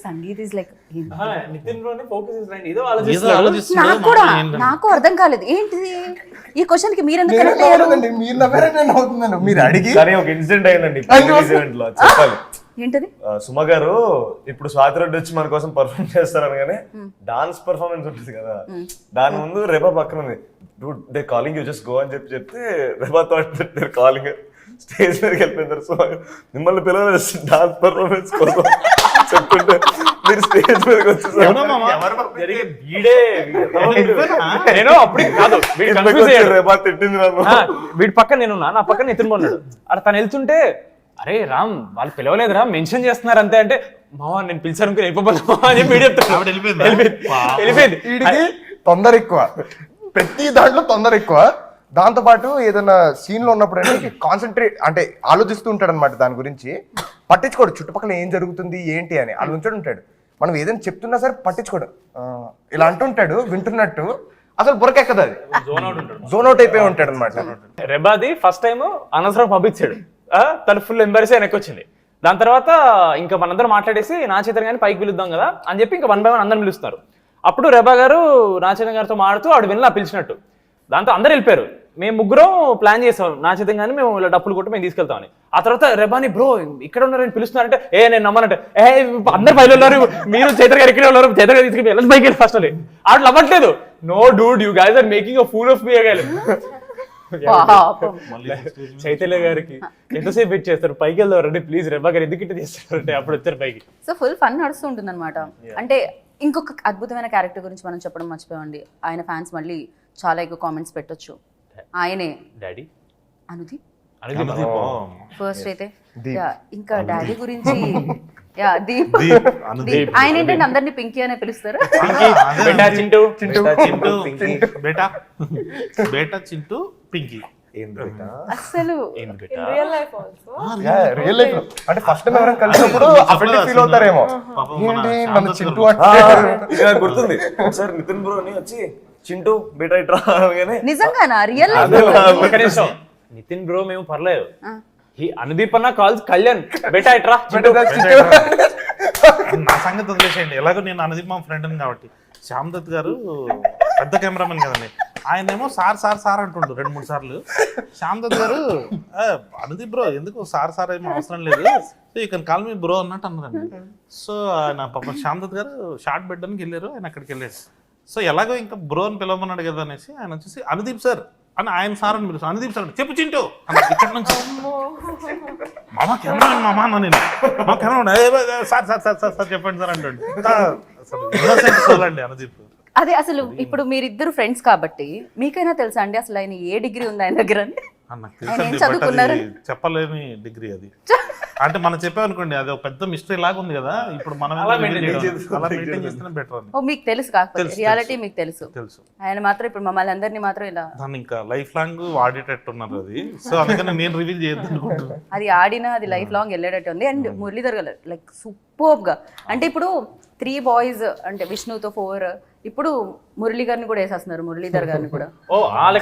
Sangeet is like Nitin బ్రోని focus చేసి ఏదో ఆలోచిస్తున్నాడు. నాకు అర్థం కాలేదు ఏంటిది ఈ క్వశ్చన్ కి మీరు ఎందుకు కనెక్ట్ అయ్యారు? మీరు నవ్వారని నేను అవుతున్నాను, మీరు అడిగి. కానీ ఒక ఇన్సిడెంట్ అయిందండి ఈవెంట్ లో, చెప్పాలి. ఏంటది? సుమ గారు ఇప్పుడు స్వాతి రెడ్డి వచ్చి మన కోసం పర్ఫార్మ్ చేస్తారనగానే డాన్స్ పర్ఫార్మెన్స్ ఉంటుంది కదా, దాని ముందు రెబా పక్కన ఉంది. They calling you, just go అని చెప్తే Reba thought they calling, stage మీదకి వెళ్ళిపోయినారు. సో మిమ్మల్ని పిలవలేదు డాన్స్ పర్ఫార్మెన్స్ కోసం చెప్తుంటే మీరు స్టేజ్ మీదకి వచ్చేసారు. నేను అప్పుడు కాదు రెబా తిట్టింది నన్ను. వీడి పక్కన నేను నా పక్కన నితిన్ ఉన్నాడు. అక్కడ తను వెళ్తుంటే అరే రామ్ వాళ్ళు పిలవలేదురా, మెన్షన్ చేస్తున్నారు అంతే అంటే, మావా నేను పిలిచాను వెళ్ళిపోతాను అని చెప్పి వీడియో వెళ్ళిపోయింది. వీడికి తొందర ఎక్కువ, ప్రతి దాంట్లో తొందర ఎక్కువ. దాంతో పాటు ఏదైనా సీన్ లో ఉన్నప్పుడు అంటే కాన్సన్ట్రేట్ అంటే ఆలోచిస్తూ ఉంటాడు అనమాట, దాని గురించి పట్టించుకోడు, చుట్టుపక్కల ఏం జరుగుతుంది ఏంటి అని అలా ఉంచాడు ఉంటాడు. మనం ఏదైనా చెప్తున్నా సరే పట్టించుకోడు, ఇలా అంటుంటాడు వింటున్నట్టు, అసలు బురకెక్కదు, అది జోన్ అవుట్ అయిపోయి ఉంటాడు అనమాట. రెబాది ఫస్ట్ టైం అనవసరం పంపించాడు, తను ఫుల్ ఎంబరేస్ వెనక్కి వచ్చింది. దాని తర్వాత ఇంకా మనందరం మాట్లాడేసి నా చేతన కానీ పైకి పిలుద్దాం కదా అని చెప్పి ఇంకా 1 by 1 అందరం పిలుస్తున్నారు. అప్పుడు రెబా గారు నా చేతన్ గారితో మాడుతూ ఆడు వెళ్ళి పిలిచినట్టు, దాంతో అందరు వెళ్ళిపోయారు. మేము ముగ్గురం ప్లాన్ చేసాం నా చేతం కానీ మేము ఇలా డప్పులు కొట్టి మేము తీసుకెళ్తామని. ఆ తర్వాత రెబాని బ్రో ఇక్కడ ఉన్నారని పిలుస్తున్నారంటే నేను నమ్మనంటే అందరు పైలు ఉన్నారు, మీరు చైతన్ గారు ఇక్కడే ఉన్నారు, చైతన్ గారు తీసుకెళ్ళి వెళ్ళి పైకి వెళ్ళి ఫస్ట్ అని ఆడు నవ్వట్లేదు. No dude you guys are making a fool of me అగాలి. చైతన్య గారికి ఎంతసేపు వెయిట్ చేస్తారు, పైకి వెళ్దారండి ప్లీజ్ రెబా గారు ఎందుకు ఇట్లా చేస్తారంటే అప్పుడు వచ్చారు పైకి. సో ఫుల్ ఫన్ నడుస్తూ ఉంటుంది అనమాట. అంటే ఇంకొక అద్భుతమైన క్యారెక్టర్ గురించి మనం చెప్పడం మర్చిపోయండి. ఆయన ఫ్యాన్స్ మళ్ళీ చాలా ఎక్కువ కామెంట్స్ పెట్టొచ్చు. ఆయనే డాడీ అనుదీప్ ఫస్ట్ అయితే. ఇంకా డాడీ గురించి దీప్. ఆయన ఏంటంటే అందరినీ పింకీ అనే పిలుస్తారు. అసలు రియల్ లైఫ్ అంటే ఫస్ట్ టైం ఎవరైనా కలిసినప్పుడు అఫెండ్ ఫీల్ అవుతారేమో, ఏంటి మన చింటూ అంటే గుర్తుంది. ఒకసారి నితిన్ బ్రోని వచ్చి చింటూ బేటా ఇట్రా అనగానే నిజంగానా రియల్ లైఫ్ నితిన్ బ్రో మేము పర్లేదు, అనుదీప్ అన్న కాల్స్ కళ్యాణ్ బేటా ఇట్రా నా సంగతి వదిలేసేయండి. ఎలాగో నేను అనుదీప్ మా ఫ్రెండ్ కాబట్టి, శ్యామ్ దత్ గారు పెద్ద కెమెరామెన్ కదండి, ఆయన ఏమో సార్ సార్ సార్ అంటుండు 2-3 సార్లు. శ్యామ్ దత్ గారు అనుదీప్ బ్రో ఎందుకు సార్ సార్ ఏమో అవసరం లేదు, you can call me bro అన్నట్టు అన్నారండి. సో ఆయన పాపం శ్యామ్ దత్ గారు షార్ట్ పెట్టడానికి వెళ్ళారు, ఆయన అక్కడికి వెళ్ళారు. సో ఎలాగో ఇంకా బ్రో అని పిలవమన్నాడు కదా అనేసి ఆయన వచ్చేసి అనుదీప్ సార్ అని ఆయన సార్ అని పిలుస్తాను. అనుదీప్ సార్ చెప్పు చింటూ ఇక్కడ నుంచి మామ కెమెరా మామా అన్న నేను మా camera sir sir sir sir sir చెప్పండి సార్ అంటాడు. అసలు అండి అనుదీప్. అదే అసలు ఇప్పుడు మీరిద్దరు ఫ్రెండ్స్ కాబట్టి మీకైనా తెలుసా అండి అసలు ఆయన ఏ డిగ్రీ ఉంది ఆయన దగ్గర? చెప్పలేని డిగ్రీ అది. అంటే మనం చెప్పామనుకోండి అది ఒక పెద్ద మిస్టరీ లాగా ఉంది కదా, ఇప్పుడు మనం బెటర్. మీకు తెలుసు కాకపోతే రియాలిటీ మీకు తెలుసు. ఆయన మాత్రం ఇప్పుడు మమ్మల్ని అందరినీ మాత్రం ఇలా దాన్ని ఇంకా లైఫ్ లాంగ్ ఆడేటట్టు ఉన్నారు అది. సో అందుకని నేను రివీల్ చేయొద్దు అనుకుంటున్నాను. అది ఆడినా అది లైఫ్ లాంగ్ వెళ్ళేటట్టు ఉంది. అండ్ మురళీధర్ గారు లైక్ సూపర్ గా, అంటే ఇప్పుడు 3 బాయ్స్ అంటే విష్ణుతో 4, ఇప్పుడు మురళీ గారిని కూడా వేసేస్తున్నారు, మురళీధర్ గారిని కూడా.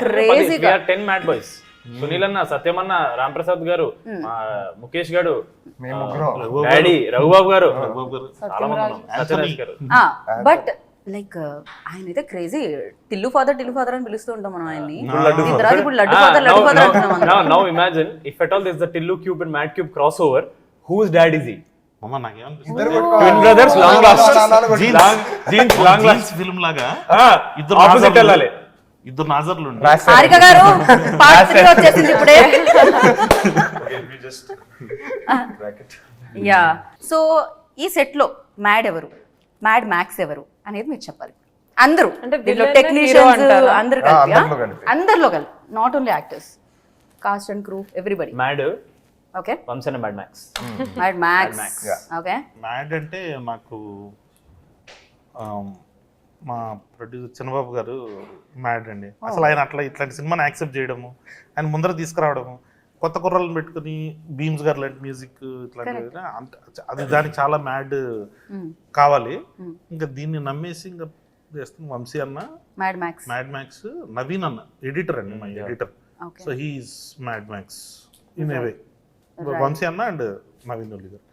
క్రేజీగా 10 మ్యాడ్ బాయ్స్, సునీల్ అన్న, సత్యం అన్న, రామ్ ప్రసాద్ గారు, ముఖేష్ గారు, డాడీ రఘుబాబు గారు, బట్ లైక్ ఆయన అయితే క్రేజీ. టిల్లు ఫాదర్ అని పిలుస్తూ ఉంటాం మనం ఆయన్ని. ఇప్పుడు లడ్డు ఫాదర్ అంటున్నాం. Now imagine if at all this the Tillu Cube and Mad Cube cross over, whose dad is he? Twin brothers long lost Jeans film లాగా ఇద్దరు ఆపోజిట్ వెళ్ళాలి. ఇద్దరు నాజర్లు హారిక గారు పార్ట్ 3 వచ్చేసింది ఇప్పుడే. యా, సో ఈ సెట్ లో మ్యాడ్ ఎవరు, మ్యాడ్ మ్యాక్స్ ఎవరు అనేది మీరు చెప్పాలి. అందరూ టెక్నీషియన్స్ అందరూ కలిపి, అందరిలో కలిపి, not only actors, cast and crew, everybody. Mad okay, వంశన Mad Max. Mad Max okay. Mad అంటే మాకు మా ప్రొడ్యూసర్ చిన్నబాబు గారు మ్యాడ్ అండి. అసలు ఆయన అట్లా ఇట్లాంటి సినిమాని యాక్సెప్ట్ చేయడము, ఆయన ముందర తీసుకురావడము, కొత్త కుర్రలను పెట్టుకుని బీమ్స్ గారు లాంటి మ్యూజిక్ ఇట్లాంటివి, అది దానికి చాలా మ్యాడ్ కావాలి. ఇంకా దీన్ని నమ్మేసి ఇంకా చేస్తున్న వంశీ అన్న మ్యాడ్ మ్యాక్స్, నవీన్ అన్న ఎడిటర్ అండి, మా editor. So he is Mad Max in a way. Vamsi అన్న అండ్ నవీన్ ఒలి గారు.